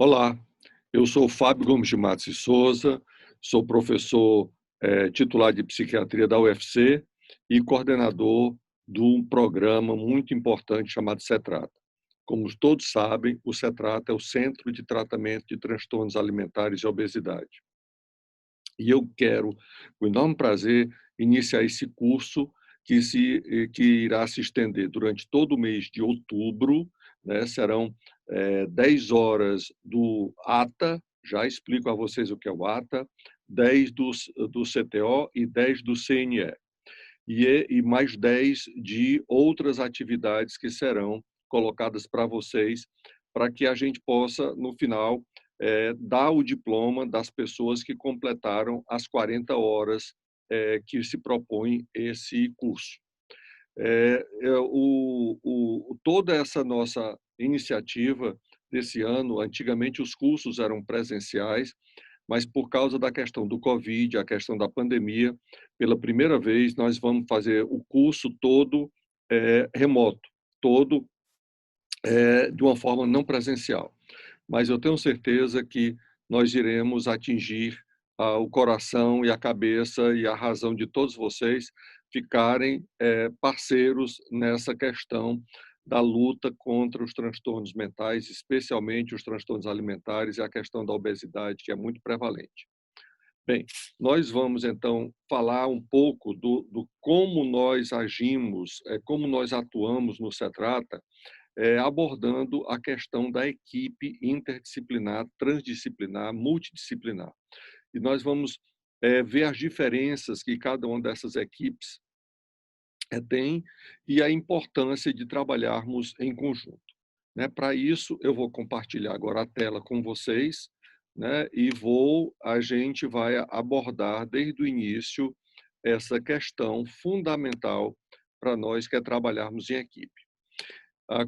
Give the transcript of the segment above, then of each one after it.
Olá, eu sou Fábio Gomes de Matos e Souza, sou professor titular de psiquiatria da UFC e coordenador de um programa muito importante chamado CETRATA. Como todos sabem, o CETRATA é o Centro de Tratamento de Transtornos Alimentares e Obesidade. E eu quero, com enorme prazer, iniciar esse curso que irá se estender durante todo o mês de outubro, né? Serão 10 horas do ATA, já explico a vocês o que é o ATA, 10 do CTO e 10 do CNE. E mais 10 de outras atividades que serão colocadas para vocês, para que a gente possa, no final, dar o diploma das pessoas que completaram as 40 horas que se propõe esse curso. Toda essa nossa iniciativa desse ano, antigamente os cursos eram presenciais, mas por causa da questão do Covid, a questão da pandemia, pela primeira vez nós vamos fazer o curso todo remoto, todo de uma forma não presencial. Mas eu tenho certeza que nós iremos atingir o coração e a cabeça e a razão de todos vocês ficarem parceiros nessa questão da luta contra os transtornos mentais, especialmente os transtornos alimentares e a questão da obesidade, que é muito prevalente. Bem, nós vamos então falar um pouco do como nós agimos, como nós atuamos no CETRATA, abordando a questão da equipe interdisciplinar, transdisciplinar, multidisciplinar. E nós vamos ver as diferenças que cada uma dessas equipes tem e a importância de trabalharmos em conjunto. Né? Para isso, eu vou compartilhar agora a tela com vocês, né? E a gente vai abordar desde o início essa questão fundamental para nós que é trabalharmos em equipe.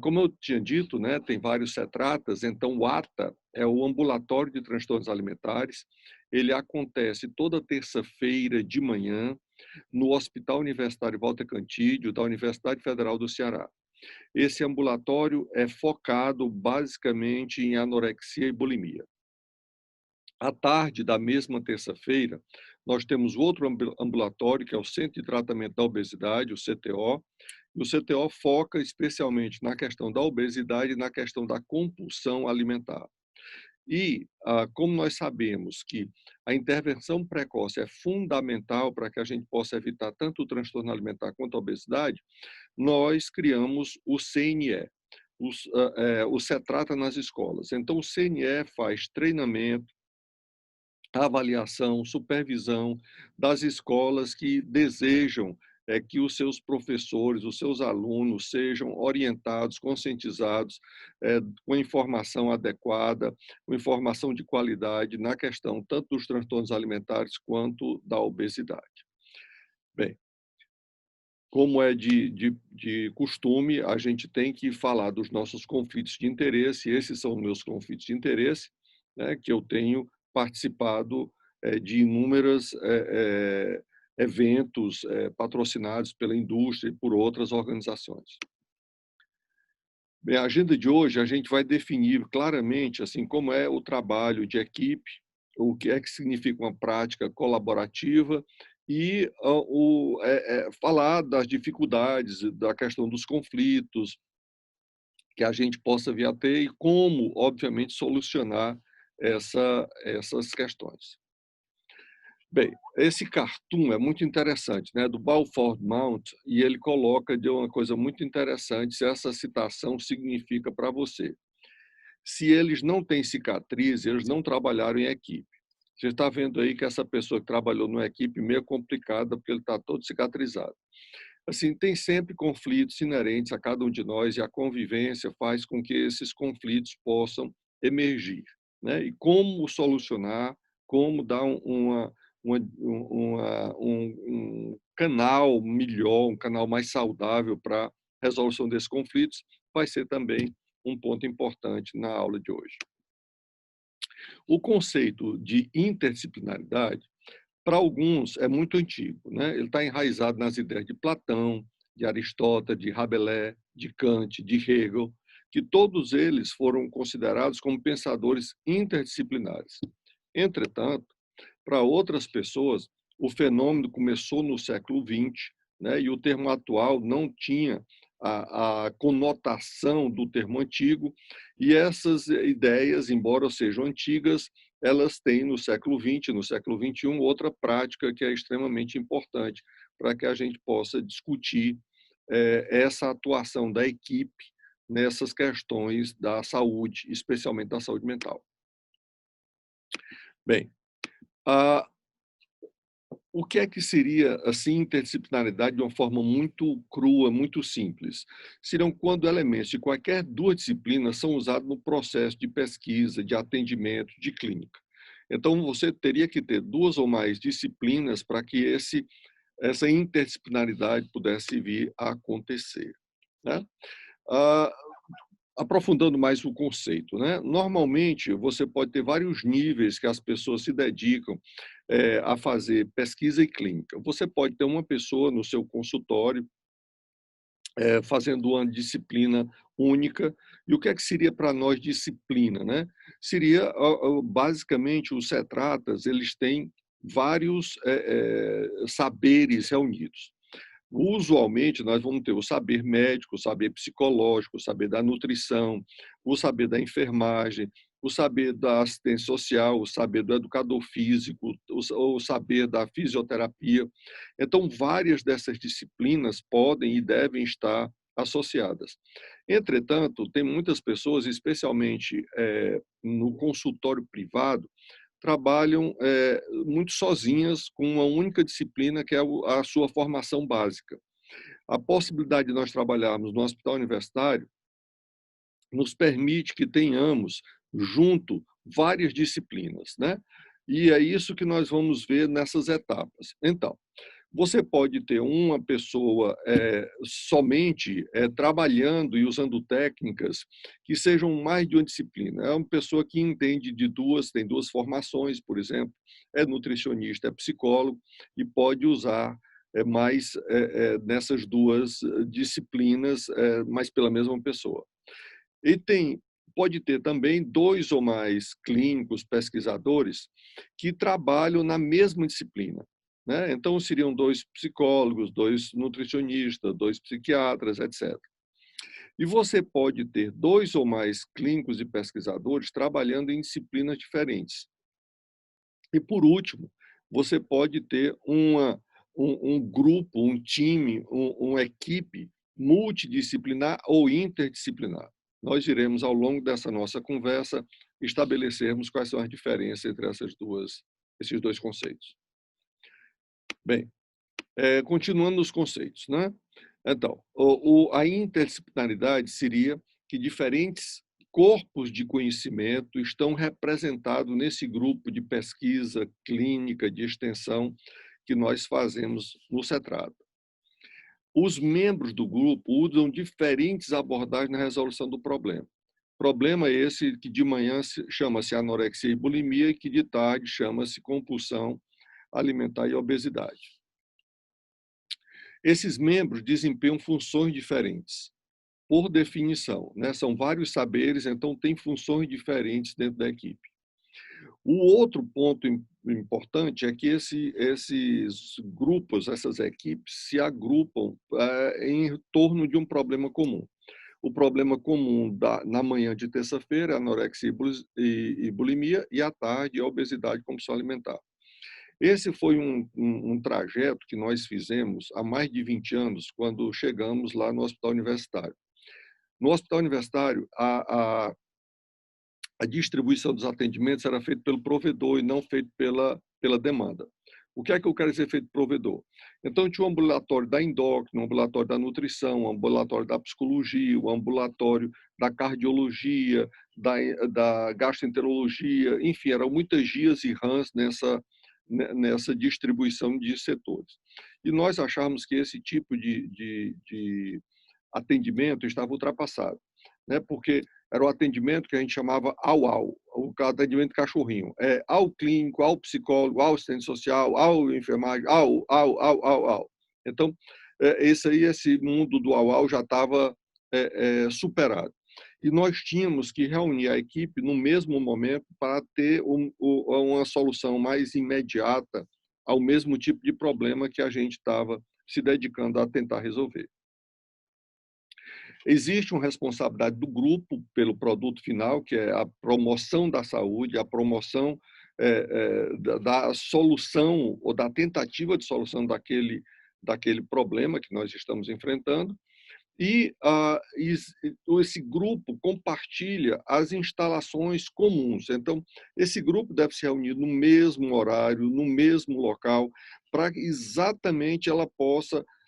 Como eu tinha dito, né, tem vários CETRATAs, então o ATA é o Ambulatório de Transtornos Alimentares. Ele acontece toda terça-feira de manhã no Hospital Universitário Walter Cantídio, da Universidade Federal do Ceará. Esse ambulatório é focado basicamente em anorexia e bulimia. À tarde da mesma terça-feira, nós temos outro ambulatório, que é o Centro de Tratamento da Obesidade, o CTO. E o CTO foca especialmente na questão da obesidade e na questão da compulsão alimentar. E, como nós sabemos que a intervenção precoce é fundamental para que a gente possa evitar tanto o transtorno alimentar quanto a obesidade, nós criamos o CNE, o CETRATA nas escolas. Então, o CNE faz treinamento, avaliação, supervisão das escolas que desejam que os seus professores, os seus alunos sejam orientados, conscientizados, com informação adequada, com informação de qualidade na questão tanto dos transtornos alimentares quanto da obesidade. Bem, como é de costume, a gente tem que falar dos nossos conflitos de interesse. Esses são meus conflitos de interesse, né, que eu tenho participado de inúmeros eventos patrocinados pela indústria e por outras organizações. Bem, a agenda de hoje a gente vai definir claramente assim como é o trabalho de equipe, o que é que significa uma prática colaborativa e falar das dificuldades, da questão dos conflitos que a gente possa vir a ter e como, obviamente, solucionar essas questões. Bem, esse cartoon é muito interessante, né, do Balfour Mount, e ele coloca de uma coisa muito interessante se essa citação significa para você. Se eles não têm cicatriz, eles não trabalharam em equipe. Você está vendo aí que essa pessoa que trabalhou numa equipe meio complicada, porque ele está todo cicatrizado. Assim, tem sempre conflitos inerentes a cada um de nós e a convivência faz com que esses conflitos possam emergir, né? E como solucionar, como dar um canal melhor, um canal mais saudável para a resolução desses conflitos, vai ser também um ponto importante na aula de hoje. O conceito de interdisciplinaridade, para alguns, é muito antigo, né? Ele está enraizado nas ideias de Platão, de Aristóteles, de Rabelais, de Kant, de Hegel, que todos eles foram considerados como pensadores interdisciplinares. Entretanto, para outras pessoas, o fenômeno começou no século XX, né, e o termo atual não tinha a conotação do termo antigo, e essas ideias, embora sejam antigas, elas têm no século XX, no século XXI, outra prática que é extremamente importante para que a gente possa discutir essa atuação da equipe nessas questões da saúde, especialmente da saúde mental. Bem, o que é que seria assim interdisciplinaridade de uma forma muito crua, muito simples? Seriam quando elementos de qualquer duas disciplinas são usados no processo de pesquisa, de atendimento, de clínica. Então, você teria que ter duas ou mais disciplinas para que essa interdisciplinaridade pudesse vir a acontecer, né? Aprofundando mais o conceito, né? Normalmente, você pode ter vários níveis que as pessoas se dedicam a fazer pesquisa e clínica. Você pode ter uma pessoa no seu consultório fazendo uma disciplina única. E o que é que seria para nós disciplina, né? Seria, basicamente, os cetratas, eles têm vários saberes reunidos. Usualmente, nós vamos ter o saber médico, o saber psicológico, o saber da nutrição, o saber da enfermagem, o saber da assistência social, o saber do educador físico, o saber da fisioterapia. Então, várias dessas disciplinas podem e devem estar associadas. Entretanto, tem muitas pessoas, especialmente no consultório privado, trabalham muito sozinhas com uma única disciplina, que é a sua formação básica. A possibilidade de nós trabalharmos no hospital universitário nos permite que tenhamos junto várias disciplinas, né? E é isso que nós vamos ver nessas etapas. Então, você pode ter uma pessoa somente trabalhando e usando técnicas que sejam mais de uma disciplina. É uma pessoa que entende de duas, tem duas formações, por exemplo, é nutricionista, é psicólogo, e pode usar mais nessas duas disciplinas, mas pela mesma pessoa. E pode ter também dois ou mais clínicos, pesquisadores, que trabalham na mesma disciplina, né? Então, seriam dois psicólogos, dois nutricionistas, dois psiquiatras, etc. E você pode ter dois ou mais clínicos e pesquisadores trabalhando em disciplinas diferentes. E, por último, você pode ter um grupo, um time, uma equipe multidisciplinar ou interdisciplinar. Nós iremos, ao longo dessa nossa conversa, estabelecermos quais são as diferenças entre esses dois conceitos. Bem, continuando nos conceitos, né? Então, a interdisciplinaridade seria que diferentes corpos de conhecimento estão representados nesse grupo de pesquisa clínica de extensão que nós fazemos no CETRADA. Os membros do grupo usam diferentes abordagens na resolução do problema. Problema esse que de manhã chama-se anorexia e bulimia e que de tarde chama-se compulsão alimentar e obesidade. Esses membros desempenham funções diferentes, por definição, né? São vários saberes, então tem funções diferentes dentro da equipe. O outro ponto importante é que esses grupos, essas equipes, se agrupam em torno de um problema comum. O problema comum na manhã de terça-feira é a anorexia e bulimia, e à tarde a obesidade e compulsão alimentar. Esse foi um trajeto que nós fizemos há mais de 20 anos, quando chegamos lá no Hospital Universitário. No Hospital Universitário, a distribuição dos atendimentos era feita pelo provedor e não feita pela demanda. O que é que eu quero dizer feito provedor? Então, tinha um ambulatório da endócrina, um ambulatório da nutrição, um ambulatório da psicologia, um ambulatório da cardiologia, da gastroenterologia, enfim, eram muitas GIAs e RANs nessa distribuição de setores. E nós achamos que esse tipo de atendimento estava ultrapassado, né? Porque era o atendimento que a gente chamava ao, o atendimento cachorrinho. Ao clínico, ao psicólogo, ao assistente social, ao enfermagem, ao. Então, esse mundo do ao já estava superado. e nós tínhamos que reunir a equipe no mesmo momento para ter uma solução mais imediata ao mesmo tipo de problema que a gente estava se dedicando a tentar resolver. Existe uma responsabilidade do grupo pelo produto final, que é a promoção da saúde, a promoção da solução ou da tentativa de solução daquele problema que nós estamos enfrentando. E esse grupo compartilha as instalações comuns. Então, esse grupo deve se reunir no mesmo horário, no mesmo local, para que exatamente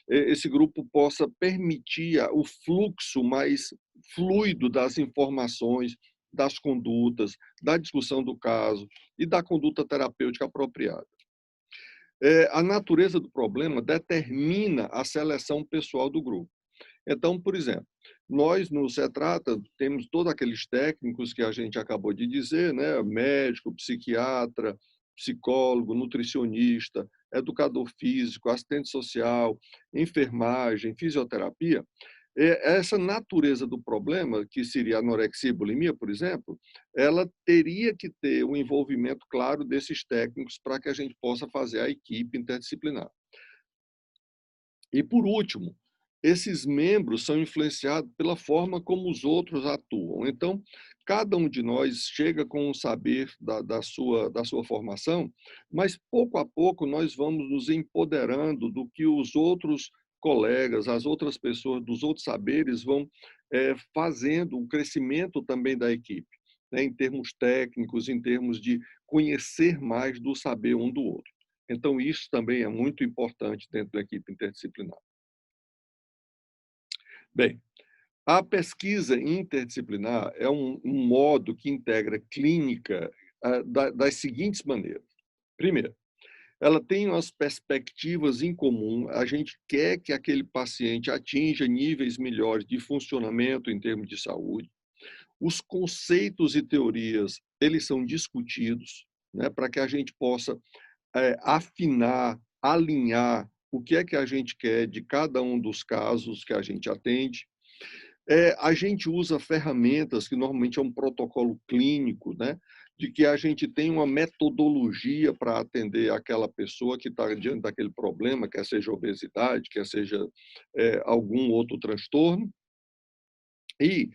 esse grupo possa permitir o fluxo mais fluido das informações, das condutas, da discussão do caso e da conduta terapêutica apropriada. A natureza do problema determina a seleção pessoal do grupo. Então, por exemplo, nós no CETRATA temos todos aqueles técnicos que a gente acabou de dizer, né? Médico, psiquiatra, psicólogo, nutricionista, educador físico, assistente social, enfermagem, fisioterapia. Essa natureza do problema, que seria a anorexia e bulimia, por exemplo, ela teria que ter um envolvimento claro desses técnicos para que a gente possa fazer a equipe interdisciplinar. E, por último, esses membros são influenciados pela forma como os outros atuam. Então, cada um de nós chega com um saber da sua formação, mas pouco a pouco nós vamos nos empoderando do que os outros colegas, as outras pessoas dos outros saberes vão fazendo o crescimento também da equipe, né, em termos técnicos, em termos de conhecer mais do saber um do outro. Então, isso também é muito importante dentro da equipe interdisciplinar. Bem, a pesquisa interdisciplinar é um modo que integra clínica das seguintes maneiras. Primeiro, ela tem umas perspectivas em comum, a gente quer que aquele paciente atinja níveis melhores de funcionamento em termos de saúde. Os conceitos e teorias, eles são discutidos, né, para que a gente possa afinar, alinhar o que é que a gente quer de cada um dos casos que a gente atende. A gente usa ferramentas que normalmente é um protocolo clínico, né? De que a gente tem uma metodologia para atender aquela pessoa que está diante daquele problema, quer seja obesidade, quer seja algum outro transtorno. E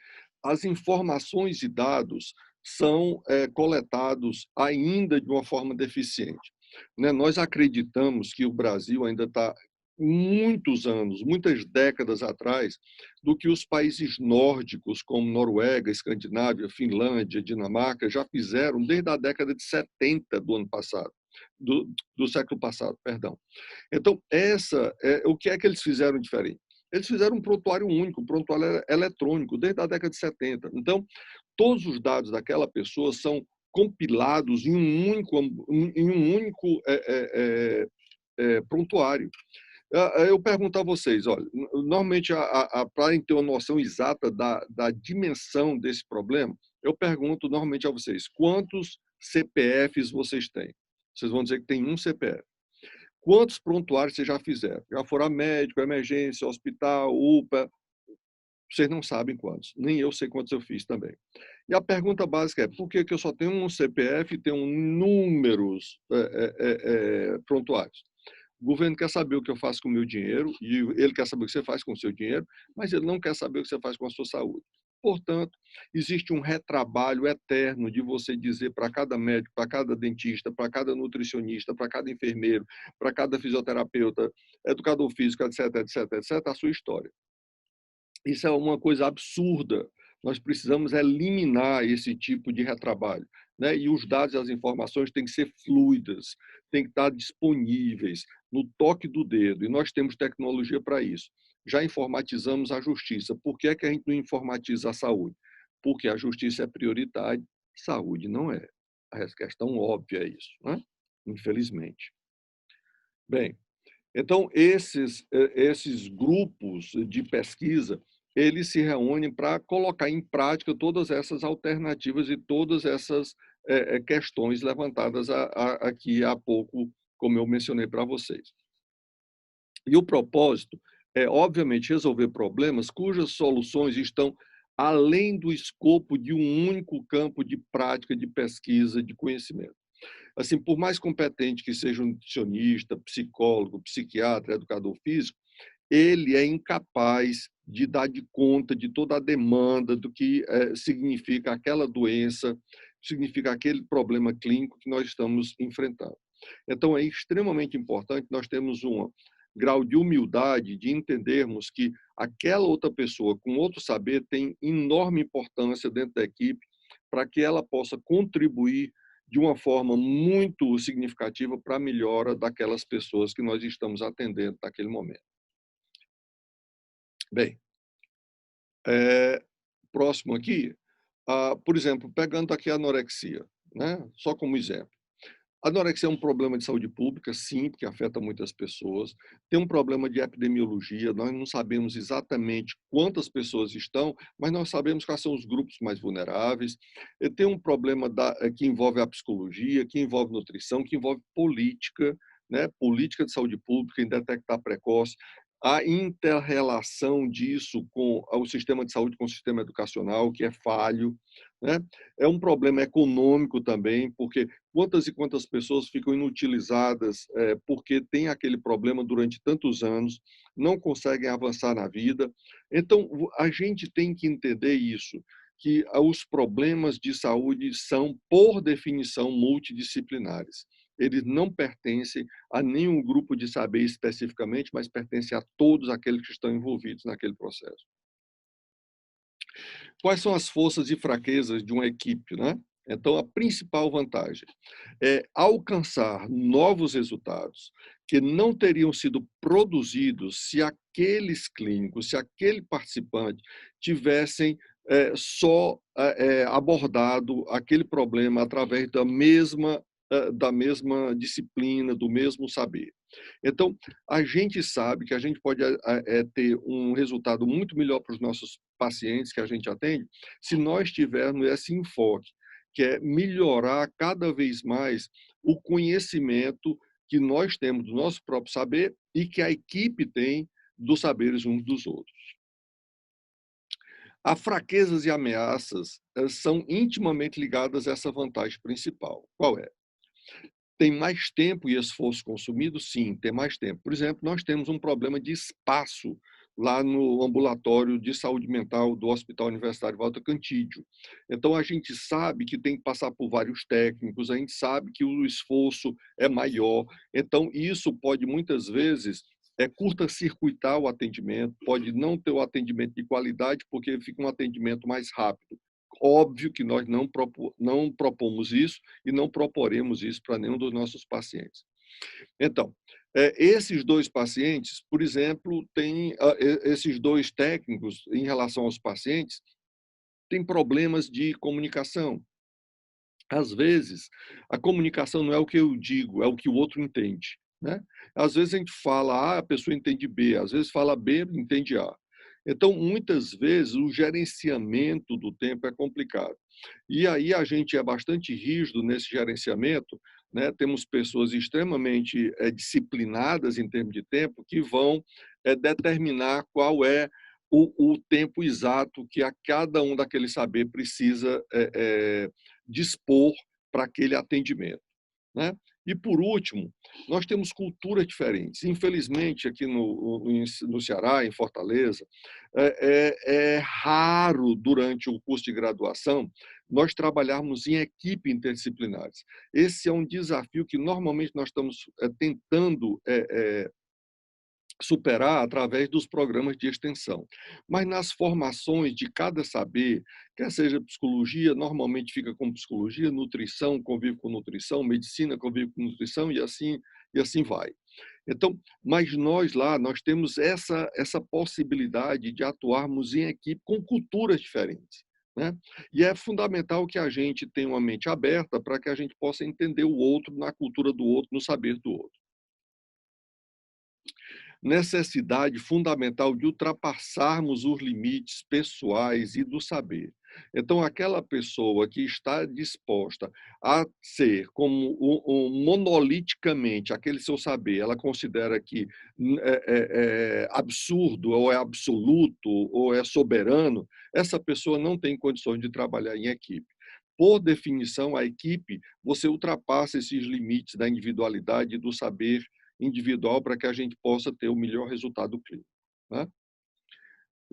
as informações e dados são coletados ainda de uma forma deficiente. Né? Nós acreditamos que o Brasil ainda está muitos anos, muitas décadas atrás, do que os países nórdicos, como Noruega, Escandinávia, Finlândia, Dinamarca, já fizeram desde a década de 70 do ano passado, do século passado, perdão. Então, o que é que eles fizeram diferente? Eles fizeram um prontuário único, um prontuário eletrônico, desde a década de 70. Então, todos os dados daquela pessoa são compilados em um único prontuário. Eu pergunto a vocês, olha, normalmente, para ter uma noção exata da dimensão desse problema, eu pergunto normalmente a vocês, quantos CPFs vocês têm? Vocês vão dizer que tem um CPF. Quantos prontuários vocês já fizeram? Já foram a médico, emergência, hospital, UPA? Vocês não sabem quantos. Nem eu sei quantos eu fiz também. E a pergunta básica é, por que eu só tenho um CPF e tenho números prontuários? O governo quer saber o que eu faço com o meu dinheiro, e ele quer saber o que você faz com o seu dinheiro, mas ele não quer saber o que você faz com a sua saúde. Portanto, existe um retrabalho eterno de você dizer para cada médico, para cada dentista, para cada nutricionista, para cada enfermeiro, para cada fisioterapeuta, educador físico, etc., etc., etc., a sua história. Isso é uma coisa absurda. Nós precisamos eliminar esse tipo de retrabalho, né? E os dados e as informações têm que ser fluidas, têm que estar disponíveis no toque do dedo, e nós temos tecnologia para isso. Já informatizamos a justiça. Por que é que a gente não informatiza a saúde? Porque a justiça é prioritária, saúde não é. A questão óbvia é isso, né? Infelizmente. Bem, então, esses grupos de pesquisa, eles se reúnem para colocar em prática todas essas alternativas e todas essas questões levantadas aqui há pouco, como eu mencionei para vocês. E o propósito é, obviamente, resolver problemas cujas soluções estão além do escopo de um único campo de prática, de pesquisa, de conhecimento. Assim, por mais competente que seja um nutricionista, psicólogo, psiquiatra, educador físico, ele é incapaz de dar de conta de toda a demanda do que significa aquela doença, significa aquele problema clínico que nós estamos enfrentando. Então, é extremamente importante nós termos um grau de humildade, de entendermos que aquela outra pessoa com outro saber tem enorme importância dentro da equipe para que ela possa contribuir de uma forma muito significativa para a melhora daquelas pessoas que nós estamos atendendo naquele momento. Bem, próximo aqui, por exemplo, pegando aqui a anorexia, né? Só como exemplo. A anorexia é um problema de saúde pública, sim, porque afeta muitas pessoas. Tem um problema de epidemiologia, nós não sabemos exatamente quantas pessoas estão, mas nós sabemos quais são os grupos mais vulneráveis. E tem um problema que envolve a psicologia, que envolve nutrição, que envolve política, né? Política de saúde pública, em detectar precoce. A inter-relação disso com o sistema de saúde, com o sistema educacional, que é falho, né? É um problema econômico também, porque quantas e quantas pessoas ficam inutilizadas porque tem aquele problema durante tantos anos, não conseguem avançar na vida. Então, a gente tem que entender isso, que os problemas de saúde são, por definição, multidisciplinares. Eles não pertencem a nenhum grupo de saber especificamente, mas pertencem a todos aqueles que estão envolvidos naquele processo. Quais são as forças e fraquezas de uma equipe, né? Então, a principal vantagem é alcançar novos resultados que não teriam sido produzidos se aqueles clínicos, se aquele participante tivessem só abordado aquele problema através da mesma disciplina, do mesmo saber. Então, a gente sabe que a gente pode ter um resultado muito melhor para os nossos pacientes que a gente atende, se nós tivermos esse enfoque, que é melhorar cada vez mais o conhecimento que nós temos do nosso próprio saber e que a equipe tem dos saberes uns dos outros. As fraquezas e ameaças são intimamente ligadas a essa vantagem principal. Qual é? Tem mais tempo e esforço consumido? Sim, tem mais tempo. Por exemplo, nós temos um problema de espaço lá no ambulatório de saúde mental do Hospital Universitário Walter Cantídio. Então, a gente sabe que tem que passar por vários técnicos, a gente sabe que o esforço é maior. Então, isso pode, muitas vezes, curta-circuitar o atendimento, pode não ter o atendimento de qualidade, porque fica um atendimento mais rápido. Óbvio que nós não propomos isso e não proporemos isso para nenhum dos nossos pacientes. Então, esses dois pacientes, por exemplo, esses dois técnicos, em relação aos pacientes, têm problemas de comunicação. Às vezes, a comunicação não é o que eu digo, é o que o outro entende, né? Às vezes a gente fala A, a pessoa entende B, às vezes fala B, entende A. Então, muitas vezes, o gerenciamento do tempo é complicado. E aí a gente é bastante rígido nesse gerenciamento, né? Temos pessoas extremamente disciplinadas em termos de tempo que vão determinar qual é o tempo exato que a cada um daquele saber precisa dispor para aquele atendimento, né? E, por último, nós temos culturas diferentes. Infelizmente, aqui no Ceará, em Fortaleza, é raro, durante o curso de graduação, nós trabalharmos em equipe interdisciplinares. Esse é um desafio que, normalmente, nós estamos tentando superar através dos programas de extensão. Mas nas formações de cada saber, quer seja psicologia, normalmente fica com psicologia, nutrição convive com nutrição, medicina convive com nutrição e assim vai. Então, mas nós temos essa possibilidade de atuarmos em equipe com culturas diferentes, né? E é fundamental que a gente tenha uma mente aberta para que a gente possa entender o outro na cultura do outro, no saber do outro. Necessidade fundamental de ultrapassarmos os limites pessoais e do saber. Então, aquela pessoa que está disposta a ser como monoliticamente aquele seu saber, ela considera que é absurdo, ou é absoluto, ou é soberano, essa pessoa não tem condições de trabalhar em equipe. Por definição, a equipe, você ultrapassa esses limites da individualidade e do saber individual para que a gente possa ter o melhor resultado clínico, né?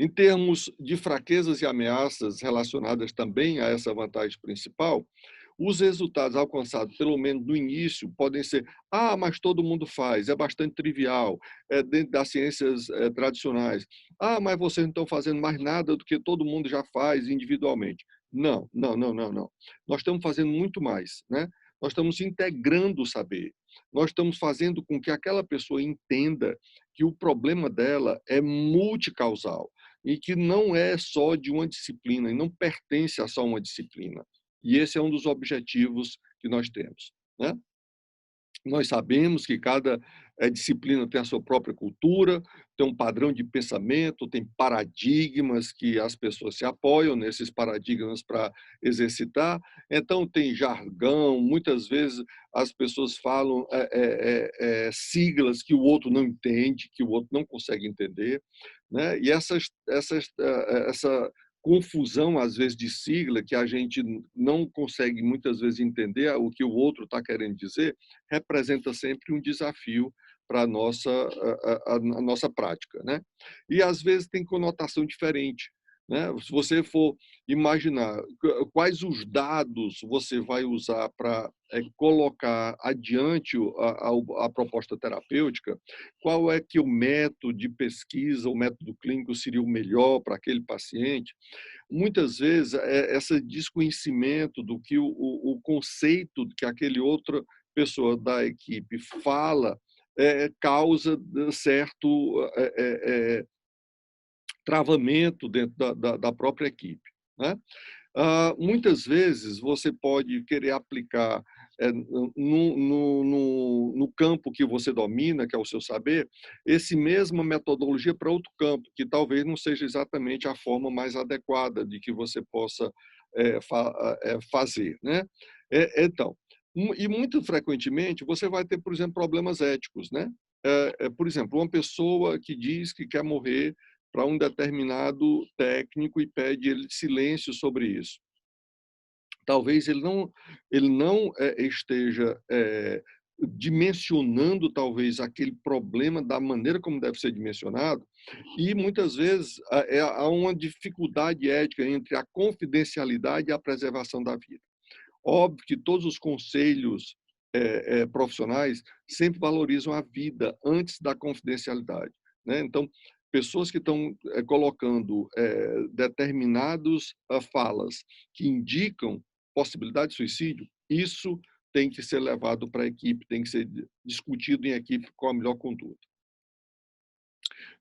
Em termos de fraquezas e ameaças relacionadas também a essa vantagem principal, os resultados alcançados, pelo menos no início, podem ser: ah, mas todo mundo faz, é bastante trivial, é dentro das ciências tradicionais. Ah, mas vocês não estão fazendo mais nada do que todo mundo já faz individualmente. Não, não, não, não, não. Nós estamos fazendo muito mais, né? Nós estamos integrando o saber. Nós estamos fazendo com que aquela pessoa entenda que o problema dela é multicausal e que não é só de uma disciplina, e não pertence a só uma disciplina. E esse é um dos objetivos que nós temos, né? Nós sabemos que cada disciplina tem a sua própria cultura, tem um padrão de pensamento, tem paradigmas que as pessoas se apoiam nesses paradigmas para exercitar. Então, tem jargão, muitas vezes as pessoas falam siglas que o outro não entende, que o outro não consegue entender, né? E essa confusão, às vezes, de sigla, que a gente não consegue, muitas vezes, entender o que o outro está querendo dizer, representa sempre um desafio para a nossa prática, né? E, às vezes, tem conotação diferente, né? Se você for imaginar quais os dados você vai usar para colocar adiante a proposta terapêutica, qual é que o método de pesquisa, o método clínico seria o melhor para aquele paciente, muitas vezes esse desconhecimento do que o conceito que aquele outra pessoa da equipe fala causa certo travamento dentro da própria equipe, né? Muitas vezes você pode querer aplicar no campo que você domina, que é o seu saber, esse mesma metodologia para outro campo, que talvez não seja exatamente a forma mais adequada de que você possa fazer, né? Então, e muito frequentemente você vai ter, por exemplo, problemas éticos, né? Por exemplo, uma pessoa que diz que quer morrer para um determinado técnico e pede ele silêncio sobre isso. Talvez ele não esteja dimensionando talvez aquele problema da maneira como deve ser dimensionado, e muitas vezes há uma dificuldade ética entre a confidencialidade e a preservação da vida. Óbvio que todos os conselhos profissionais sempre valorizam a vida antes da confidencialidade, né? Então, pessoas que estão colocando determinadas falas que indicam possibilidade de suicídio, isso tem que ser levado para a equipe, tem que ser discutido em equipe com a melhor conduta.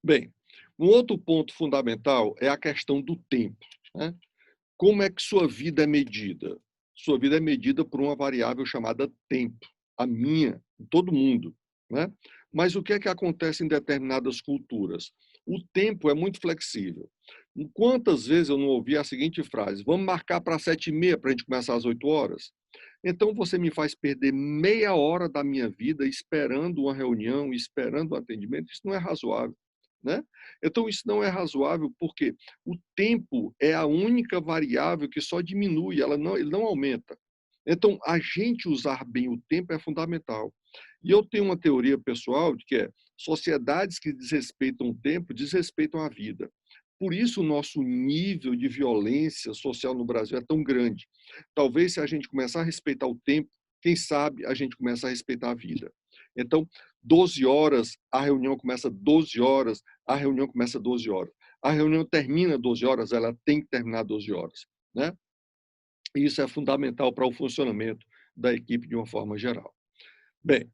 Bem, um outro ponto fundamental é a questão do tempo, né? Como é que sua vida é medida? Sua vida é medida por uma variável chamada tempo, a minha, de todo mundo, né? Mas o que é que acontece em determinadas culturas? O tempo é muito flexível. Quantas vezes eu não ouvi a seguinte frase: vamos marcar para 7h30 para a gente começar às 8 horas? Então você me faz perder meia hora da minha vida esperando uma reunião, esperando um atendimento. Isso não é razoável, né? Então isso não é razoável porque o tempo é a única variável que só diminui, ele não aumenta. Então, a gente usar bem o tempo é fundamental. E eu tenho uma teoria pessoal de que sociedades que desrespeitam o tempo desrespeitam a vida. Por isso o nosso nível de violência social no Brasil é tão grande. Talvez se a gente começar a respeitar o tempo, quem sabe a gente começa a respeitar a vida. Então, 12 horas, a reunião começa 12 horas, a reunião começa 12 horas. A reunião termina 12 horas, ela tem que terminar 12 horas, né? E isso é fundamental para o funcionamento da equipe de uma forma geral. Bem,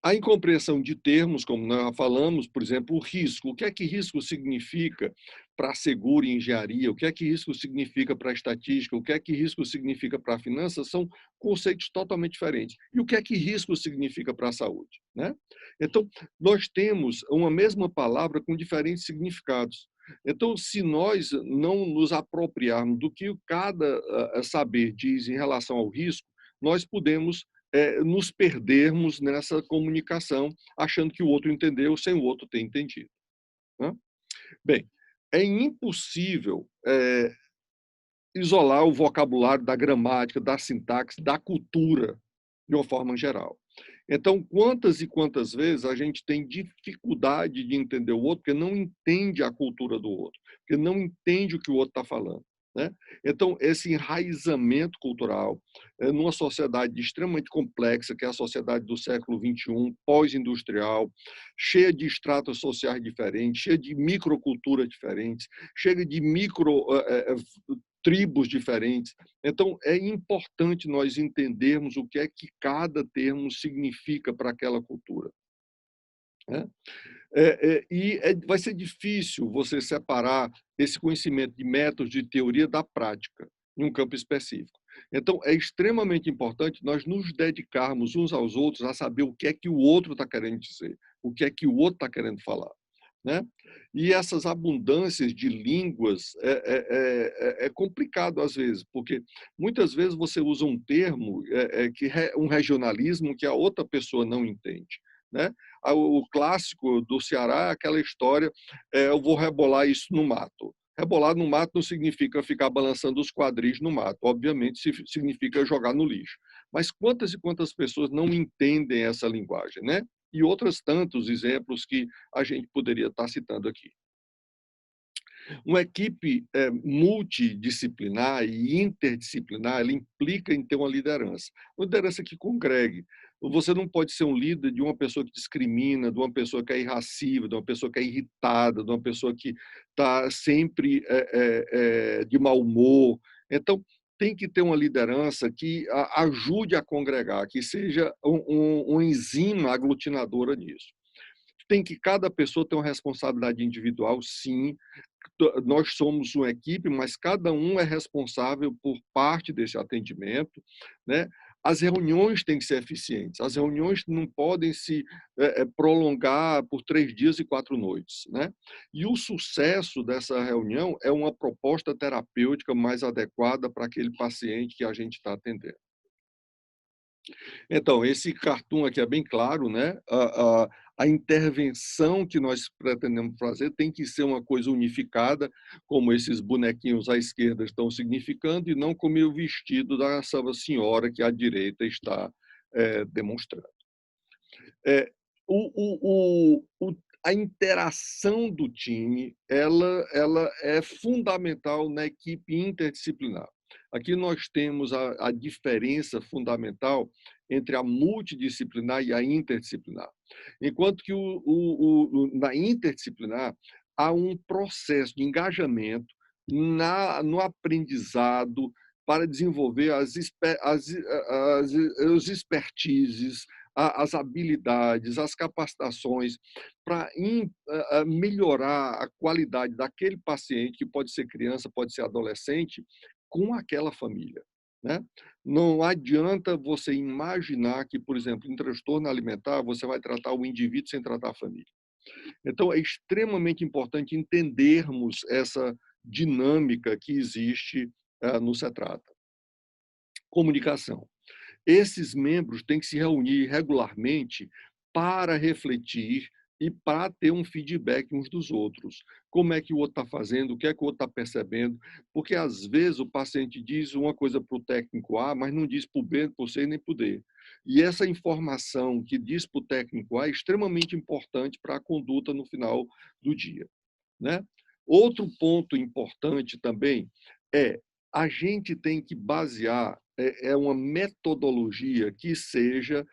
A incompreensão de termos, como nós já falamos, por exemplo, o risco. O que é que risco significa para seguro e engenharia? O que é que risco significa para estatística? O que é que risco significa para finanças? São conceitos totalmente diferentes. E o que é que risco significa para a saúde? Né? Então, nós temos uma mesma palavra com diferentes significados. Então, se nós não nos apropriarmos do que cada saber diz em relação ao risco, nós podemos nos perdermos nessa comunicação, achando que o outro entendeu sem o outro ter entendido. Né? Bem, é impossível isolar o vocabulário da gramática, da sintaxe, da cultura, de uma forma geral. Então, quantas e quantas vezes a gente tem dificuldade de entender o outro, porque não entende a cultura do outro, porque não entende o que o outro está falando. Né? Então, esse enraizamento cultural, numa sociedade extremamente complexa, que é a sociedade do século XXI, pós-industrial, cheia de estratos sociais diferentes, cheia de microculturas diferentes, cheia de micro tribos diferentes. Então, é importante nós entendermos o que é que cada termo significa para aquela cultura. Né? Vai ser difícil você separar esse conhecimento de métodos de teoria da prática em um campo específico. Então, é extremamente importante nós nos dedicarmos uns aos outros a saber o que é que o outro está querendo dizer, o que é que o outro está querendo falar. Né? E essas abundâncias de línguas é complicado às vezes, porque muitas vezes você usa um termo, um regionalismo que a outra pessoa não entende. Né? O clássico do Ceará é aquela história, eu vou rebolar isso no mato. Rebolar no mato não significa ficar balançando os quadris no mato, obviamente significa jogar no lixo. Mas quantas e quantas pessoas não entendem essa linguagem, né? E outros tantos exemplos que a gente poderia estar citando aqui. Uma equipe multidisciplinar e interdisciplinar, ela implica em ter uma liderança que congregue. Você não pode ser um líder de uma pessoa que discrimina, de uma pessoa que é irracível, de uma pessoa que é irritada, de uma pessoa que está sempre de mau humor. Então, tem que ter uma liderança que ajude a congregar, que seja uma enzima aglutinadora nisso. Tem que cada pessoa ter uma responsabilidade individual, sim. Nós somos uma equipe, mas cada um é responsável por parte desse atendimento, né? As reuniões têm que ser eficientes. As reuniões não podem se prolongar por 3 dias e 4 noites, né? E o sucesso dessa reunião é uma proposta terapêutica mais adequada para aquele paciente que a gente está atendendo. Então, esse cartoon aqui é bem claro, né? A intervenção que nós pretendemos fazer tem que ser uma coisa unificada, como esses bonequinhos à esquerda estão significando, e não como o vestido da senhora que à direita está demonstrando. É, a interação do time ela é fundamental na equipe interdisciplinar. Aqui nós temos a diferença fundamental entre a multidisciplinar e a interdisciplinar. Enquanto que na interdisciplinar há um processo de engajamento no aprendizado para desenvolver os expertises, as habilidades, as capacitações para melhorar a qualidade daquele paciente, que pode ser criança, pode ser adolescente, com aquela família. Né? Não adianta você imaginar que, por exemplo, em transtorno alimentar, você vai tratar o indivíduo sem tratar a família. Então, é extremamente importante entendermos essa dinâmica que existe no CETRATA. Comunicação. Esses membros têm que se reunir regularmente para refletir e para ter um feedback uns dos outros. Como é que o outro está fazendo, o que é que o outro está percebendo, porque às vezes o paciente diz uma coisa para o técnico A, mas não diz para o B, para o C nem para o D. E essa informação que diz para o técnico A é extremamente importante para a conduta no final do dia. Né? Outro ponto importante também é a gente tem que basear uma metodologia que seja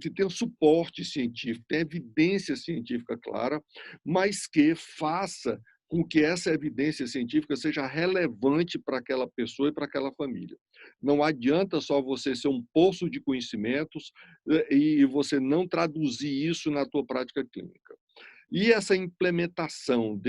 que tenha suporte científico, tenha evidência científica clara, mas que faça com que essa evidência científica seja relevante para aquela pessoa e para aquela família. Não adianta só você ser um poço de conhecimentos e você não traduzir isso na tua prática clínica. E essa implementação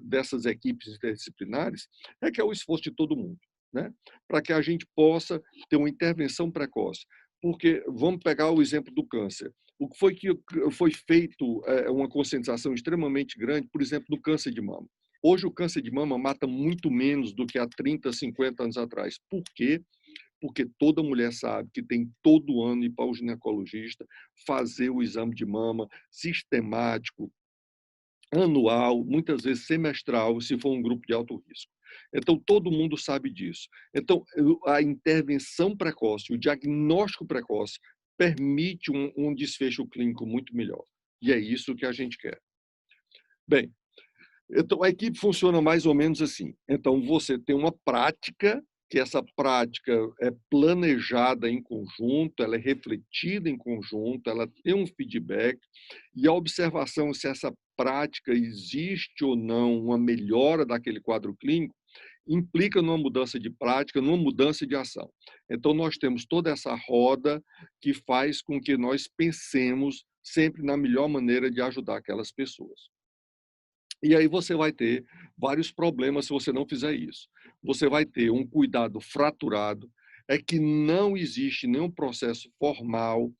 dessas equipes interdisciplinares é que é o esforço de todo mundo, né? Para que a gente possa ter uma intervenção precoce. Porque, vamos pegar o exemplo do câncer. O que foi feito uma conscientização extremamente grande, por exemplo, do câncer de mama. Hoje, o câncer de mama mata muito menos do que há 30, 50 anos atrás. Por quê? Porque toda mulher sabe que tem todo ano ir para o ginecologista, fazer o exame de mama sistemático, anual, muitas vezes semestral, se for um grupo de alto risco. Então, todo mundo sabe disso. Então, a intervenção precoce, o diagnóstico precoce, permite um desfecho clínico muito melhor. E é isso que a gente quer. Bem, então a equipe funciona mais ou menos assim. Então, você tem uma prática, que essa prática é planejada em conjunto, ela é refletida em conjunto, ela tem um feedback, e a observação se essa prática existe ou não uma melhora daquele quadro clínico, implica numa mudança de prática, numa mudança de ação. Então, nós temos toda essa roda que faz com que nós pensemos sempre na melhor maneira de ajudar aquelas pessoas. E aí você vai ter vários problemas se você não fizer isso. Você vai ter um cuidado fraturado, é que não existe nenhum processo formal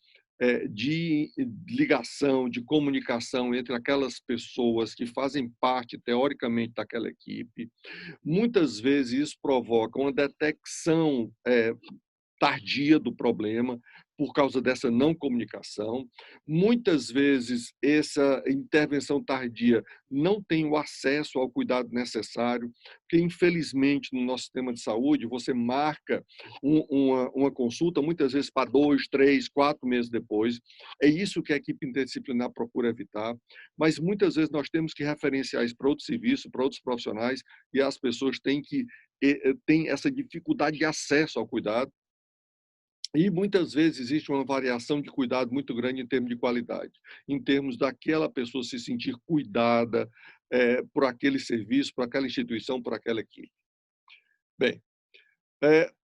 de ligação, de comunicação entre aquelas pessoas que fazem parte, teoricamente, daquela equipe. Muitas vezes isso provoca uma detecção tardia do problema por causa dessa não comunicação. Muitas vezes, essa intervenção tardia não tem o acesso ao cuidado necessário, porque, infelizmente, no nosso sistema de saúde, você marca uma consulta, muitas vezes para 2, 3, 4 meses depois. É isso que a equipe interdisciplinar procura evitar, mas muitas vezes nós temos que referenciar isso para outros serviços, para outros profissionais, e as pessoas têm essa dificuldade de acesso ao cuidado, e muitas vezes existe uma variação de cuidado muito grande em termos de qualidade, em termos daquela pessoa se sentir cuidada por aquele serviço, por aquela instituição, por aquela equipe. Bem,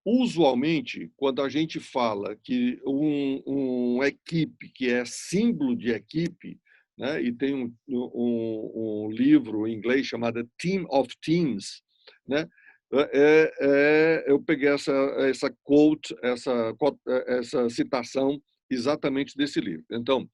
usualmente, quando a gente fala que uma equipe que é símbolo de equipe, né, e tem um livro em inglês chamado Team of Teams, né, eu peguei essa quote, essa citação exatamente desse livro. Então,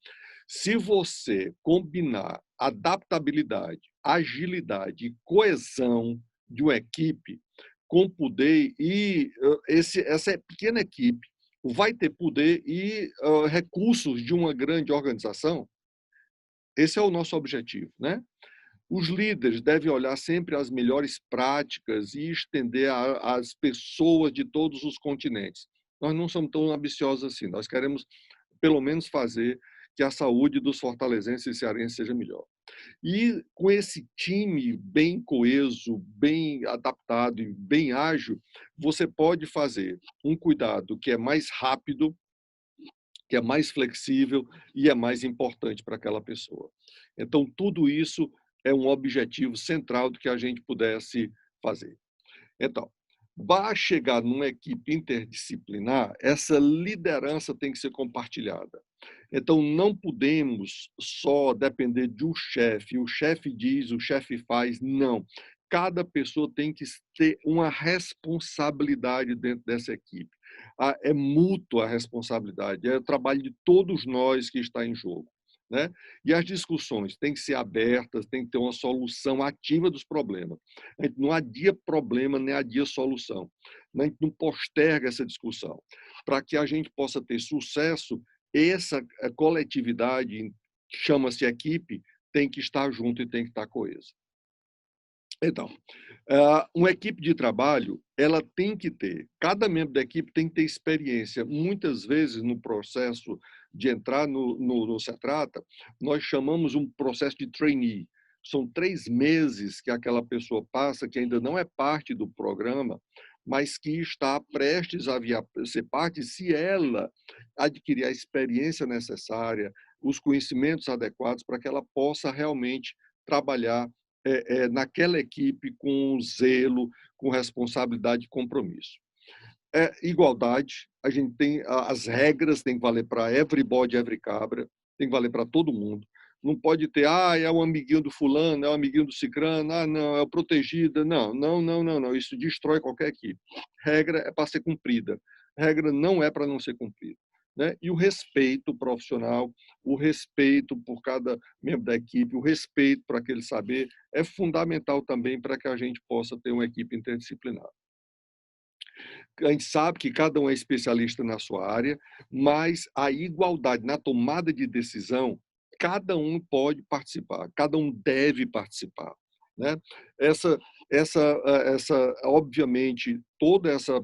se você combinar adaptabilidade, agilidade e coesão de uma equipe com poder, e essa pequena equipe vai ter poder e recursos de uma grande organização, esse é o nosso objetivo, né? Os líderes devem olhar sempre as melhores práticas e estender às pessoas de todos os continentes. Nós não somos tão ambiciosos assim, nós queremos pelo menos fazer que a saúde dos fortalezenses e cearenses seja melhor. E com esse time bem coeso, bem adaptado e bem ágil, você pode fazer um cuidado que é mais rápido, que é mais flexível e é mais importante para aquela pessoa. Então, tudo isso é um objetivo central do que a gente pudesse fazer. Então, para chegar numa equipe interdisciplinar, essa liderança tem que ser compartilhada. Então, não podemos só depender de um chefe. O chefe diz, o chefe faz. Não. Cada pessoa tem que ter uma responsabilidade dentro dessa equipe. É mútua a responsabilidade, é o trabalho de todos nós que está em jogo, né? E as discussões têm que ser abertas, tem que ter uma solução ativa dos problemas. A gente não adia problema, nem adia solução. A gente não posterga essa discussão. Para que a gente possa ter sucesso, essa coletividade, chama-se equipe, tem que estar junto e tem que estar coesa. Então, uma equipe de trabalho, ela tem que ter, cada membro da equipe tem que ter experiência. Muitas vezes, no processo de entrar no Cetrata, nós chamamos um processo de trainee. São 3 meses que aquela pessoa passa, que ainda não é parte do programa, mas que está prestes a ser parte, se ela adquirir a experiência necessária, os conhecimentos adequados para que ela possa realmente trabalhar naquela equipe com zelo, com responsabilidade e compromisso. Igualdade, a gente tem as regras, tem que valer para everybody, every cabra, tem que valer para todo mundo. Não pode ter, é o amiguinho do fulano, é o amiguinho do cicrano, não, é o protegido. Não, não, não, não, não. Isso destrói qualquer equipe. Regra é para ser cumprida. Regra não é para não ser cumprida. Né? E o respeito profissional, o respeito por cada membro da equipe, o respeito para aquele saber é fundamental também para que a gente possa ter uma equipe interdisciplinar. A gente sabe que cada um é especialista na sua área, mas a igualdade na tomada de decisão, cada um pode participar, cada um deve participar, né? Obviamente, toda essa,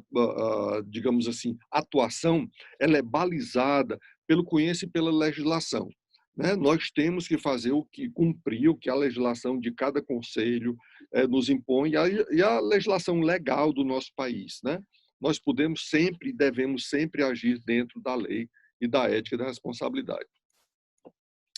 digamos assim, atuação, ela é balizada pelo conhecimento e pela legislação, né? Nós temos que fazer cumprir o que a legislação de cada conselho nos impõe e a legislação legal do nosso país, né? Nós podemos sempre e devemos sempre agir dentro da lei e da ética e da responsabilidade.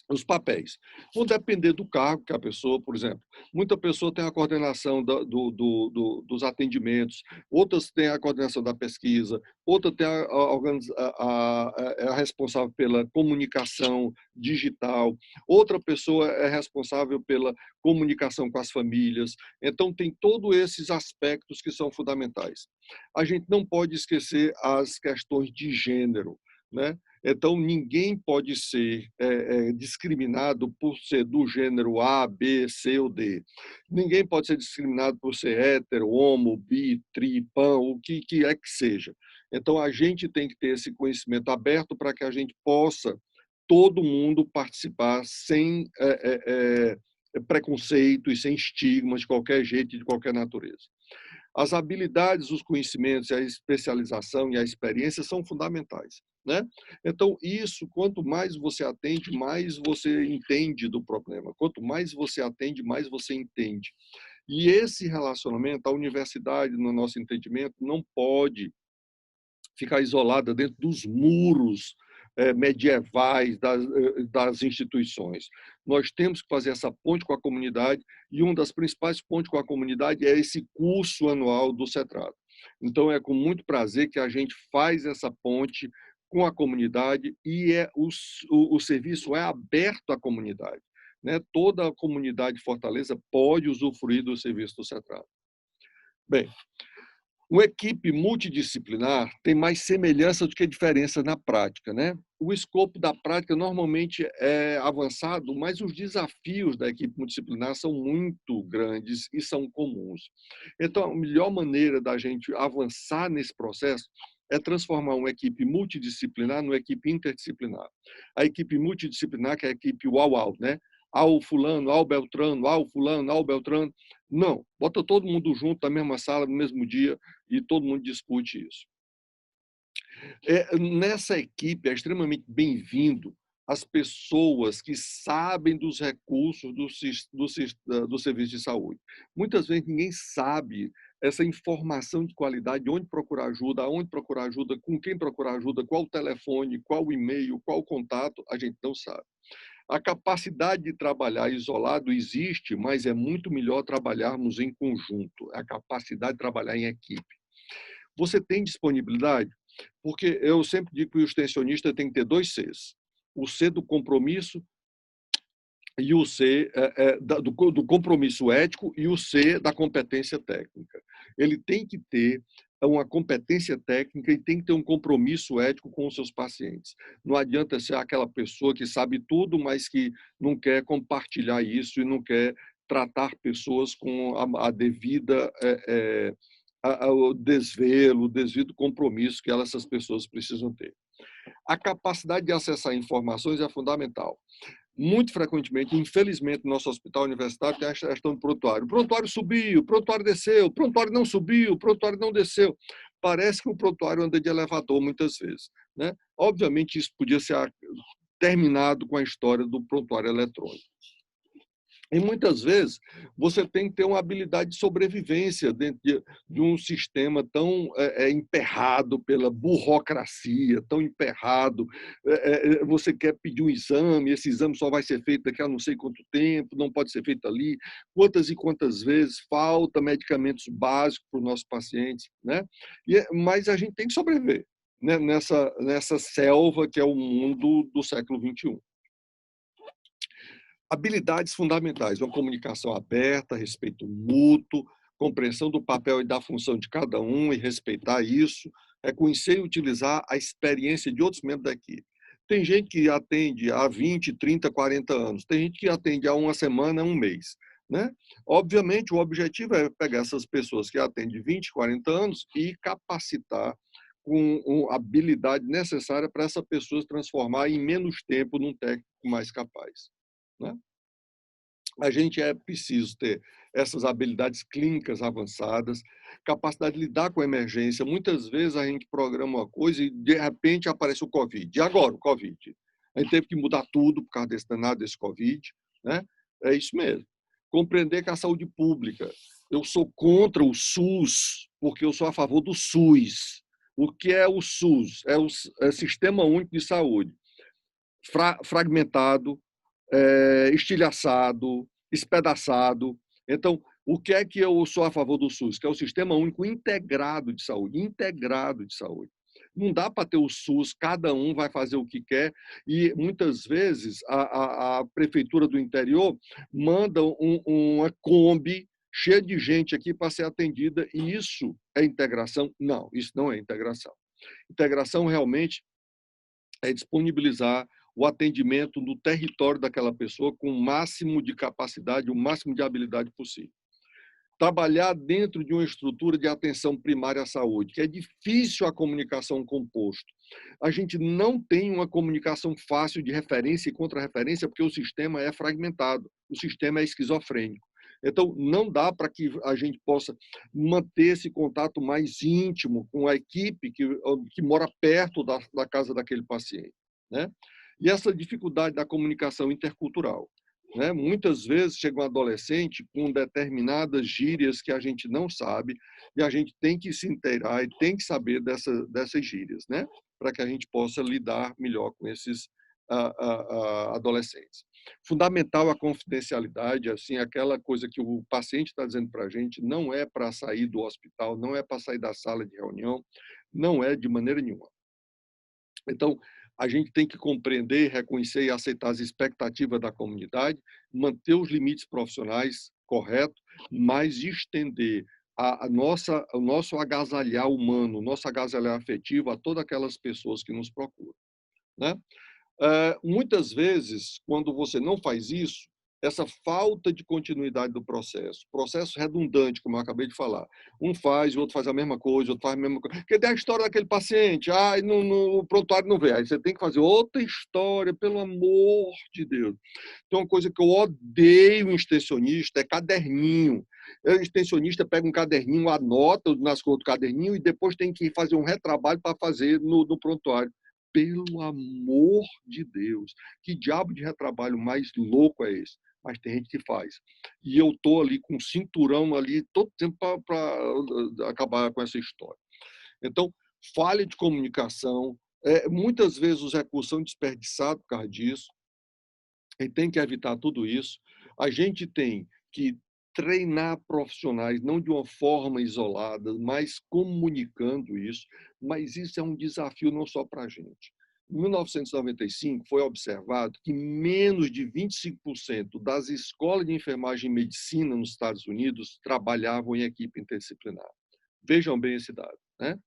Os papéis vão depender do cargo que a pessoa, por exemplo, muita pessoa tem a coordenação dos atendimentos, outras têm a coordenação da pesquisa, outra tem é responsável pela comunicação digital, outra pessoa é responsável pela comunicação com as famílias. Então, tem todos esses aspectos que são fundamentais. A gente não pode esquecer as questões de gênero, né? Então, ninguém pode ser discriminado por ser do gênero A, B, C ou D. Ninguém pode ser discriminado por ser hétero, homo, bi, tri, pan, o que é que seja. Então, a gente tem que ter esse conhecimento aberto para que a gente possa, todo mundo, participar sem preconceito e sem estigmas de qualquer jeito e de qualquer natureza. As habilidades, os conhecimentos, a especialização e a experiência são fundamentais, né? Então, isso, quanto mais você atende, mais você entende do problema. Quanto mais você atende, mais você entende. E esse relacionamento, a universidade, no nosso entendimento, não pode ficar isolada dentro dos muros medievais das instituições. Nós temos que fazer essa ponte com a comunidade e uma das principais pontes com a comunidade é esse curso anual do CETRAD. Então, é com muito prazer que a gente faz essa ponte com a comunidade e o serviço é aberto à comunidade, né? Toda a comunidade de Fortaleza pode usufruir do serviço do CETRAD. Bem, uma equipe multidisciplinar tem mais semelhança do que diferença na prática, né? O escopo da prática normalmente é avançado, mas os desafios da equipe multidisciplinar são muito grandes e são comuns. Então, a melhor maneira da gente avançar nesse processo é transformar uma equipe multidisciplinar numa equipe interdisciplinar. A equipe multidisciplinar, que é a equipe uau, né? Ao fulano, ao beltrano, ao fulano, ao beltrano. Não, bota todo mundo junto na mesma sala, no mesmo dia, e todo mundo discute isso. Nessa equipe é extremamente bem-vindo as pessoas que sabem dos recursos do serviço de saúde. Muitas vezes ninguém sabe essa informação de qualidade, de onde procurar ajuda, aonde procurar ajuda, com quem procurar ajuda, qual o telefone, qual o e-mail, qual o contato, a gente não sabe. A capacidade de trabalhar isolado existe, mas é muito melhor trabalharmos em conjunto, a capacidade de trabalhar em equipe. Você tem disponibilidade? Porque eu sempre digo que o extensionista tem que ter 2 Cs. O C do compromisso e o C do compromisso ético e o C da competência técnica. Ele tem que ter uma competência técnica e tem que ter um compromisso ético com os seus pacientes. Não adianta ser aquela pessoa que sabe tudo, mas que não quer compartilhar isso e não quer tratar pessoas com a devida o devido compromisso que essas pessoas precisam ter. A capacidade de acessar informações é fundamental. Muito frequentemente, infelizmente, no nosso hospital universitário tem a questão do prontuário. O prontuário subiu, o prontuário desceu, o prontuário não subiu, o prontuário não desceu. Parece que o prontuário anda de elevador muitas vezes, né? Obviamente, isso podia ser terminado com a história do prontuário eletrônico. E muitas vezes você tem que ter uma habilidade de sobrevivência dentro de um sistema tão emperrado pela burocracia, tão emperrado. Você quer pedir um exame, esse exame só vai ser feito daqui a não sei quanto tempo, não pode ser feito ali. Quantas e quantas vezes falta medicamentos básicos para os nossos pacientes, né? Mas a gente tem que sobreviver, né? Nessa selva que é o mundo do século XXI. Habilidades fundamentais, uma comunicação aberta, respeito mútuo, compreensão do papel e da função de cada um e respeitar isso, reconhecer e utilizar a experiência de outros membros da equipe. Tem gente que atende há 20, 30, 40 anos, tem gente que atende há uma semana, um mês. Né? Obviamente, o objetivo é pegar essas pessoas que atendem 20, 40 anos e capacitar com a habilidade necessária para essa pessoa se transformar em menos tempo num técnico mais capaz. Né? A gente é preciso ter essas habilidades clínicas avançadas, capacidade de lidar com a emergência. Muitas vezes a gente programa uma coisa e, de repente, aparece o Covid. E agora, o Covid? A gente teve que mudar tudo por causa desse danado desse Covid. Né? É isso mesmo. Compreender que a saúde pública, eu sou contra o SUS, porque eu sou a favor do SUS. O que é o SUS? É o Sistema Único de Saúde. Fragmentado, estilhaçado, espedaçado. Então, o que é que eu sou a favor do SUS? Que é o Sistema Único Integrado de Saúde. Integrado de saúde. Não dá para ter o SUS, cada um vai fazer o que quer, e muitas vezes a prefeitura do interior manda uma Kombi cheia de gente aqui para ser atendida, e isso é integração? Não, isso não é integração. Integração realmente é disponibilizar o atendimento no território daquela pessoa com o máximo de capacidade, o máximo de habilidade possível. Trabalhar dentro de uma estrutura de atenção primária à saúde, que é difícil a comunicação com o posto. A gente não tem uma comunicação fácil de referência e contra-referência porque o sistema é fragmentado, o sistema é esquizofrênico. Então, não dá para que a gente possa manter esse contato mais íntimo com a equipe que mora perto da casa daquele paciente. Né? E essa dificuldade da comunicação intercultural. Né? Muitas vezes chega um adolescente com determinadas gírias que a gente não sabe e a gente tem que se inteirar e tem que saber dessas gírias, né? Para que a gente possa lidar melhor com esses adolescentes. Fundamental a confidencialidade, assim, aquela coisa que o paciente está dizendo para a gente não é para sair do hospital, não é para sair da sala de reunião, não é de maneira nenhuma. Então, a gente tem que compreender, reconhecer e aceitar as expectativas da comunidade, manter os limites profissionais corretos, mas estender o nosso agasalhar humano, o nosso agasalhar afetivo a todas aquelas pessoas que nos procuram. Né? Muitas vezes, quando você não faz isso, essa falta de continuidade do processo redundante, como eu acabei de falar, um faz, o outro faz a mesma coisa, o outro faz a mesma coisa, porque tem a história daquele paciente, o prontuário não vê, aí você tem que fazer outra história, pelo amor de Deus. Então, uma coisa que eu odeio em extensionista é caderninho. O extensionista pega um caderninho, anota nas coisas do caderninho e depois tem que fazer um retrabalho para fazer no prontuário. Pelo amor de Deus, que diabo de retrabalho mais louco é esse? Mas tem gente que faz. E eu estou ali com o cinturão ali todo tempo para acabar com essa história. Então, falha de comunicação, muitas vezes os recursos são desperdiçados por causa disso, e tem que evitar tudo isso. A gente tem que treinar profissionais, não de uma forma isolada, mas comunicando isso, mas isso é um desafio não só para a gente. Em 1995, foi observado que menos de 25% das escolas de enfermagem e medicina nos Estados Unidos trabalhavam em equipe interdisciplinar. Vejam bem esse dado. Né?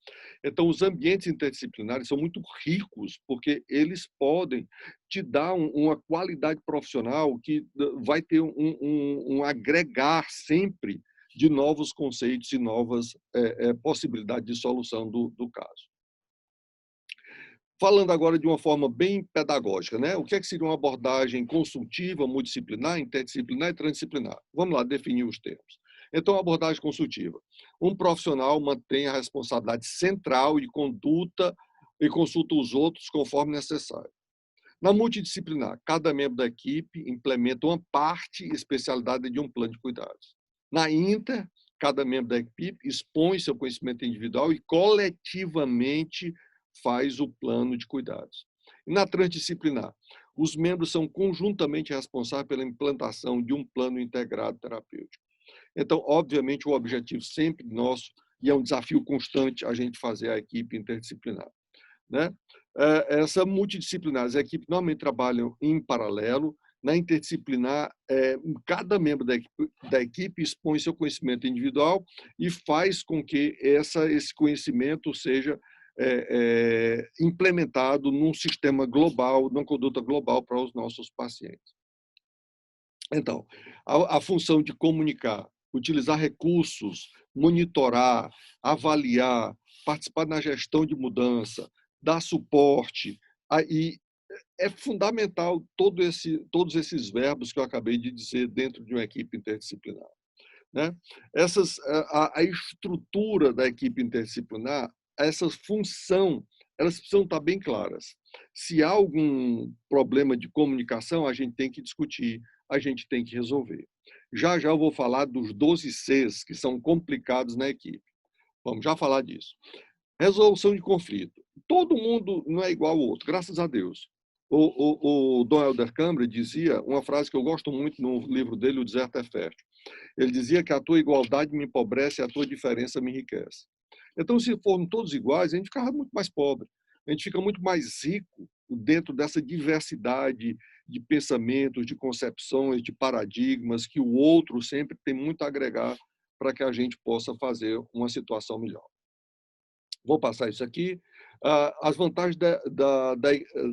Então, os ambientes interdisciplinares são muito ricos, porque eles podem te dar uma qualidade profissional que vai ter um agregar sempre de novos conceitos e novas possibilidades de solução do caso. Falando agora de uma forma bem pedagógica, né? O que seria uma abordagem consultiva, multidisciplinar, interdisciplinar e transdisciplinar? Vamos lá definir os termos. Então, abordagem consultiva. Um profissional mantém a responsabilidade central de conduta e consulta os outros conforme necessário. Na multidisciplinar, cada membro da equipe implementa uma parte especializada de um plano de cuidados. Na inter, cada membro da equipe expõe seu conhecimento individual e coletivamente faz o plano de cuidados. E na transdisciplinar, os membros são conjuntamente responsáveis pela implantação de um plano integrado terapêutico. Então, obviamente, o objetivo sempre nosso, e é um desafio constante a gente fazer a equipe interdisciplinar, né? Essa multidisciplinar, as equipes normalmente trabalham em paralelo. Na interdisciplinar, cada membro da equipe expõe seu conhecimento individual e faz com que esse conhecimento seja implementado num sistema global, numa conduta global para os nossos pacientes. Então, a função de comunicar, utilizar recursos, monitorar, avaliar, participar na gestão de mudança, dar suporte, e é fundamental todos esses verbos que eu acabei de dizer dentro de uma equipe interdisciplinar, né? A estrutura da equipe interdisciplinar, essa função, elas precisam estar bem claras. Se há algum problema de comunicação, a gente tem que discutir, a gente tem que resolver. Já já eu vou falar dos 12 Cs, que são complicados na equipe. Vamos já falar disso. Resolução de conflito. Todo mundo não é igual ao outro, graças a Deus. O Dom Helder Câmara dizia uma frase que eu gosto muito no livro dele, O Deserto é Fértil. Ele dizia que a tua igualdade me empobrece e a tua diferença me enriquece. Então, se formos todos iguais, a gente fica muito mais pobre. A gente fica muito mais rico dentro dessa diversidade de pensamentos, de concepções, de paradigmas, que o outro sempre tem muito a agregar para que a gente possa fazer uma situação melhor. Vou passar isso aqui. As vantagens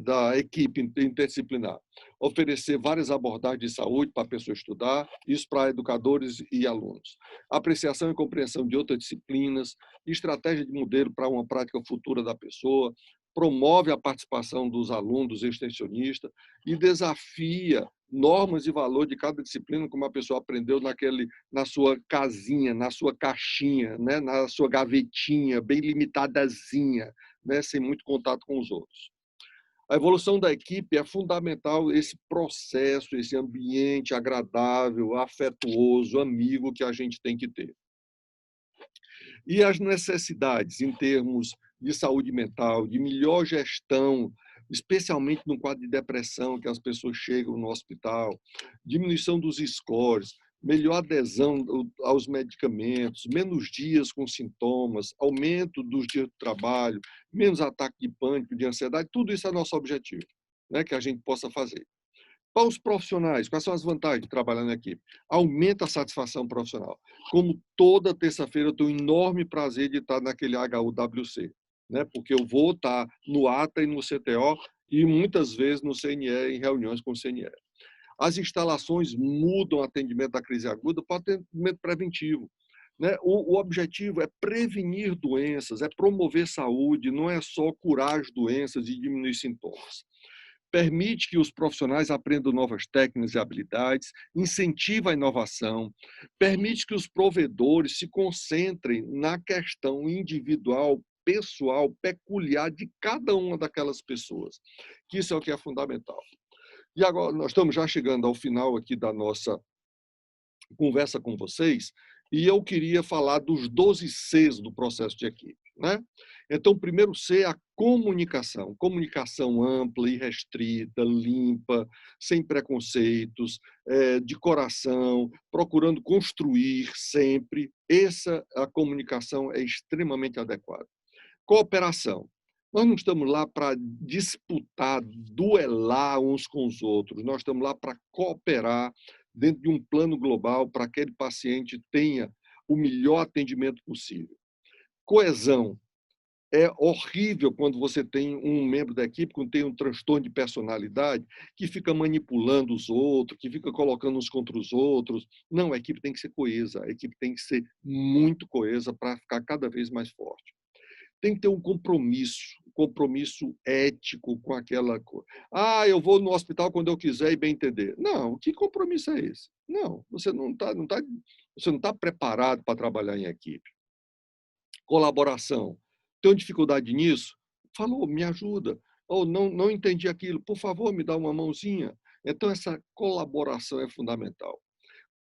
da equipe interdisciplinar. Oferecer várias abordagens de saúde para a pessoa estudar, isso para educadores e alunos. Apreciação e compreensão de outras disciplinas, estratégia de modelo para uma prática futura da pessoa, promove a participação dos alunos, dos extensionistas, e desafia normas e valor de cada disciplina, como a pessoa aprendeu na sua casinha, na sua caixinha, né? Na sua gavetinha, bem limitadazinha, né? Sem muito contato com os outros. A evolução da equipe é fundamental, esse processo, esse ambiente agradável, afetuoso, amigo que a gente tem que ter. E as necessidades em termos de saúde mental, de melhor gestão, especialmente no quadro de depressão, que as pessoas chegam no hospital, diminuição dos scores, melhor adesão aos medicamentos, menos dias com sintomas, aumento dos dias de trabalho, menos ataque de pânico, de ansiedade, tudo isso é nosso objetivo, né, que a gente possa fazer. Para os profissionais, quais são as vantagens de trabalhar na equipe? Aumenta a satisfação profissional. Como toda terça-feira eu tenho um enorme prazer de estar naquele HUWC, né? Porque eu vou estar no ATA e no CTO e muitas vezes no CNE, em reuniões com o CNE. As instalações mudam o atendimento da crise aguda para atendimento preventivo, né? O objetivo é prevenir doenças, é promover saúde, não é só curar as doenças e diminuir sintomas. Permite que os profissionais aprendam novas técnicas e habilidades, incentiva a inovação, permite que os provedores se concentrem na questão individual, pessoal, peculiar de cada uma daquelas pessoas, que isso é o que é fundamental. E agora nós estamos já chegando ao final aqui da nossa conversa com vocês, e eu queria falar dos 12 Cs do processo de equipe, né? Então, o primeiro C é a comunicação. Comunicação ampla, irrestrita, limpa, sem preconceitos, de coração, procurando construir sempre. A comunicação é extremamente adequada. Cooperação. Nós não estamos lá para disputar, duelar uns com os outros. Nós estamos lá para cooperar dentro de um plano global para que aquele paciente tenha o melhor atendimento possível. Coesão. É horrível quando você tem um membro da equipe que tem um transtorno de personalidade, que fica manipulando os outros, que fica colocando uns contra os outros. Não, a equipe tem que ser coesa, a equipe tem que ser muito coesa para ficar cada vez mais forte. Tem que ter um compromisso ético com aquela coisa. Eu vou no hospital quando eu quiser e bem entender. Não, que compromisso é esse? Não, você não tá preparado para trabalhar em equipe. Colaboração. Tenho dificuldade nisso? Falou, me ajuda. ou não entendi aquilo, por favor, me dá uma mãozinha. Então, essa colaboração é fundamental.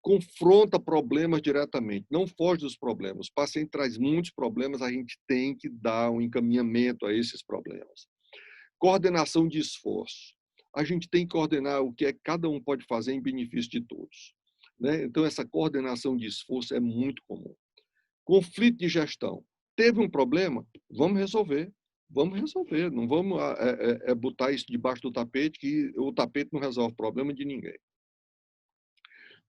Confronta problemas diretamente, não foge dos problemas. O paciente traz muitos problemas, a gente tem que dar um encaminhamento a esses problemas. Coordenação de esforço. A gente tem que coordenar o que é que cada um pode fazer em benefício de todos. Né? Então, essa coordenação de esforço é muito comum. Conflito de gestão. Teve um problema? Vamos resolver. Vamos resolver. Não vamos botar isso debaixo do tapete, que o tapete não resolve o problema de ninguém.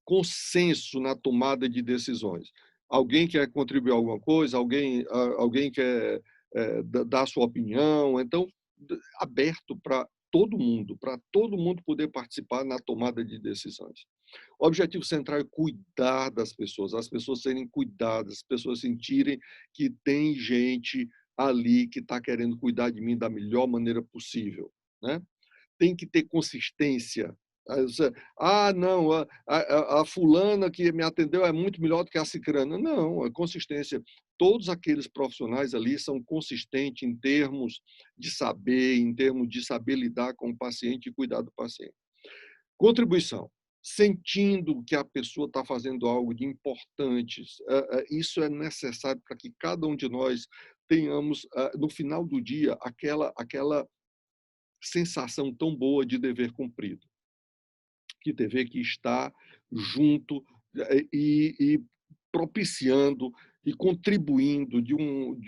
Consenso na tomada de decisões. Alguém quer contribuir alguma coisa, alguém quer dar sua opinião, então aberto para todo mundo poder participar na tomada de decisões. O objetivo central é cuidar das pessoas, as pessoas serem cuidadas, as pessoas sentirem que tem gente ali que está querendo cuidar de mim da melhor maneira possível, né? Tem que ter consistência. Não, a fulana que me atendeu é muito melhor do que a cicrana. Não, é consistência. Todos aqueles profissionais ali são consistentes em termos de saber, em termos de saber lidar com o paciente e cuidar do paciente. Contribuição. Sentindo que a pessoa está fazendo algo de importante. Isso é necessário para que cada um de nós tenhamos, no final do dia, aquela sensação tão boa de dever cumprido, que dever que está junto e propiciando e contribuindo de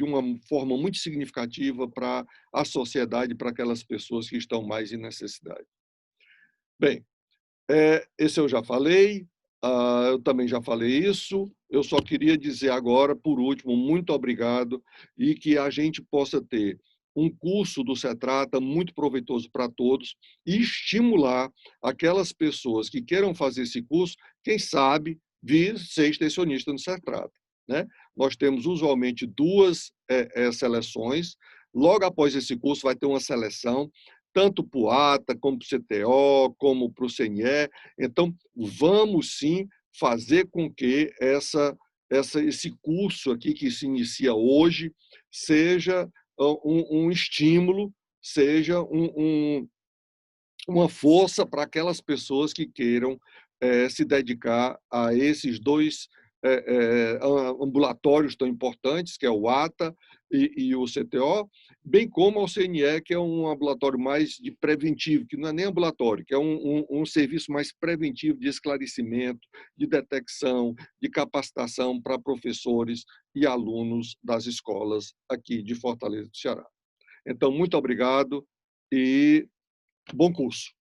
uma forma muito significativa para a sociedade, para aquelas pessoas que estão mais em necessidade. Bem, esse eu já falei, eu também já falei isso, eu só queria dizer agora, por último, muito obrigado e que a gente possa ter um curso do Cetrata muito proveitoso para todos e estimular aquelas pessoas que queiram fazer esse curso, quem sabe, vir ser extensionista no Cetrata, né? Nós temos usualmente duas seleções, logo após esse curso vai ter uma seleção, tanto para o ATA, como para o CTO, como para o CNE. Então, vamos sim fazer com que esse curso aqui que se inicia hoje seja um estímulo, seja uma força para aquelas pessoas que queiram se dedicar a esses dois ambulatórios tão importantes, que é o ATA e o CTO, bem como ao CNE, que é um ambulatório mais de preventivo, que não é nem ambulatório, que é um serviço mais preventivo de esclarecimento, de detecção, de capacitação para professores e alunos das escolas aqui de Fortaleza do Ceará. Então, muito obrigado e bom curso.